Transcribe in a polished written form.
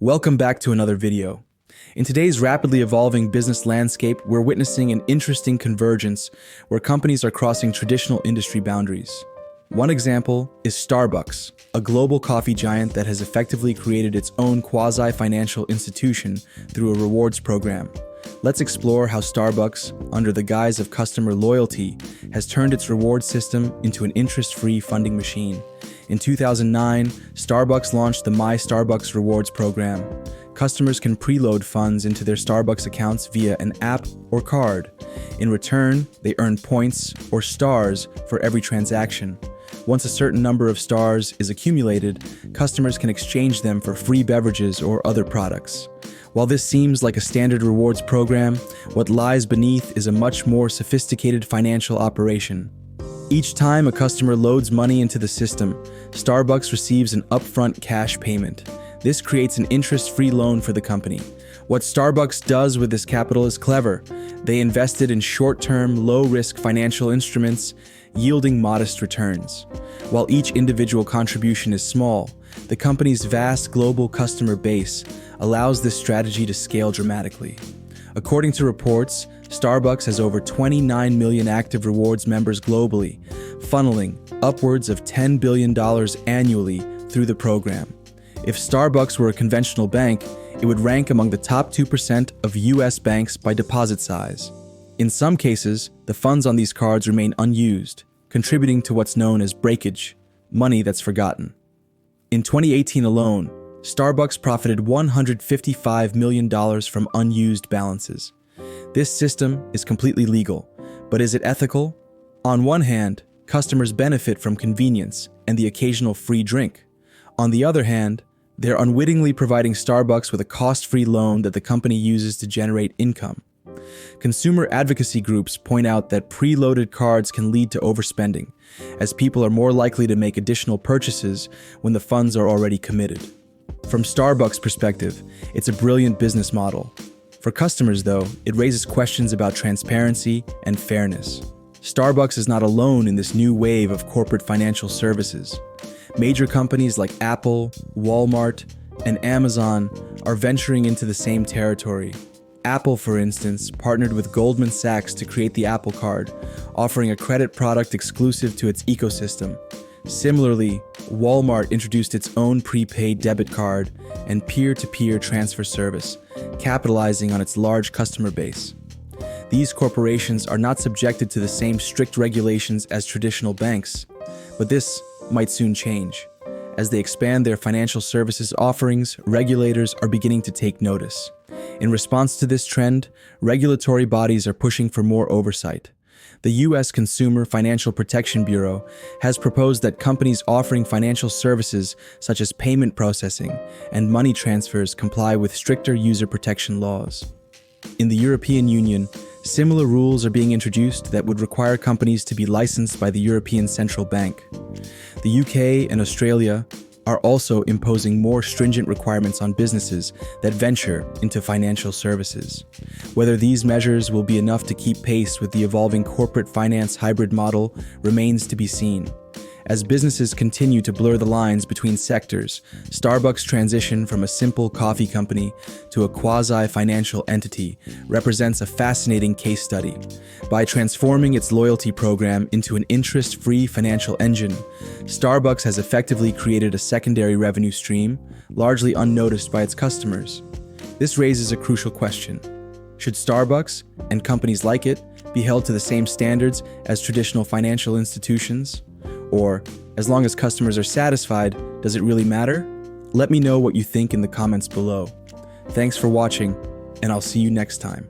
Welcome back to another video. In today's rapidly evolving business landscape, we're witnessing an interesting convergence where companies are crossing traditional industry boundaries. One example is Starbucks, a global coffee giant that has effectively created its own quasi-financial institution through a rewards program. Let's explore how Starbucks, under the guise of customer loyalty, has turned its reward system into an interest-free funding machine. In 2009, Starbucks launched the My Starbucks Rewards program. Customers can preload funds into their Starbucks accounts via an app or card. In return, they earn points or stars for every transaction. Once a certain number of stars is accumulated, customers can exchange them for free beverages or other products. While this seems like a standard rewards program, what lies beneath is a much more sophisticated financial operation. Each time a customer loads money into the system, Starbucks receives an upfront cash payment. This creates an interest-free loan for the company. What Starbucks does with this capital is clever. They invested in short-term, low-risk financial instruments, yielding modest returns. While each individual contribution is small, the company's vast global customer base allows this strategy to scale dramatically. According to reports, Starbucks has over 29 million active rewards members globally, funneling upwards of $10 billion annually through the program. If Starbucks were a conventional bank, it would rank among the top 2% of US banks by deposit size. In some cases, the funds on these cards remain unused, contributing to what's known as breakage, money that's forgotten. In 2018 alone, Starbucks profited $155 million from unused balances. This system is completely legal, but is it ethical? On one hand, customers benefit from convenience and the occasional free drink. On the other hand, they're unwittingly providing Starbucks with a cost-free loan that the company uses to generate income. Consumer advocacy groups point out that preloaded cards can lead to overspending, as people are more likely to make additional purchases when the funds are already committed. From Starbucks' perspective, it's a brilliant business model. For customers, though, it raises questions about transparency and fairness. Starbucks is not alone in this new wave of corporate financial services. Major companies like Apple, Walmart, and Amazon are venturing into the same territory. Apple, for instance, partnered with Goldman Sachs to create the Apple Card, offering a credit product exclusive to its ecosystem. Similarly, Walmart introduced its own prepaid debit card and peer-to-peer transfer service, capitalizing on its large customer base. These corporations are not subjected to the same strict regulations as traditional banks, but this might soon change. As they expand their financial services offerings, regulators are beginning to take notice. In response to this trend, regulatory bodies are pushing for more oversight. The U.S. Consumer Financial Protection Bureau has proposed that companies offering financial services such as payment processing and money transfers comply with stricter user protection laws. In the European Union, similar rules are being introduced that would require companies to be licensed by the European Central Bank. The UK and Australia are also imposing more stringent requirements on businesses that venture into financial services. Whether these measures will be enough to keep pace with the evolving corporate finance hybrid model remains to be seen. As businesses continue to blur the lines between sectors, Starbucks' transition from a simple coffee company to a quasi-financial entity represents a fascinating case study. By transforming its loyalty program into an interest-free financial engine, Starbucks has effectively created a secondary revenue stream, largely unnoticed by its customers. This raises a crucial question. Should Starbucks, and companies like it, be held to the same standards as traditional financial institutions? Or, as long as customers are satisfied, does it really matter? Let me know what you think in the comments below. Thanks for watching, and I'll see you next time.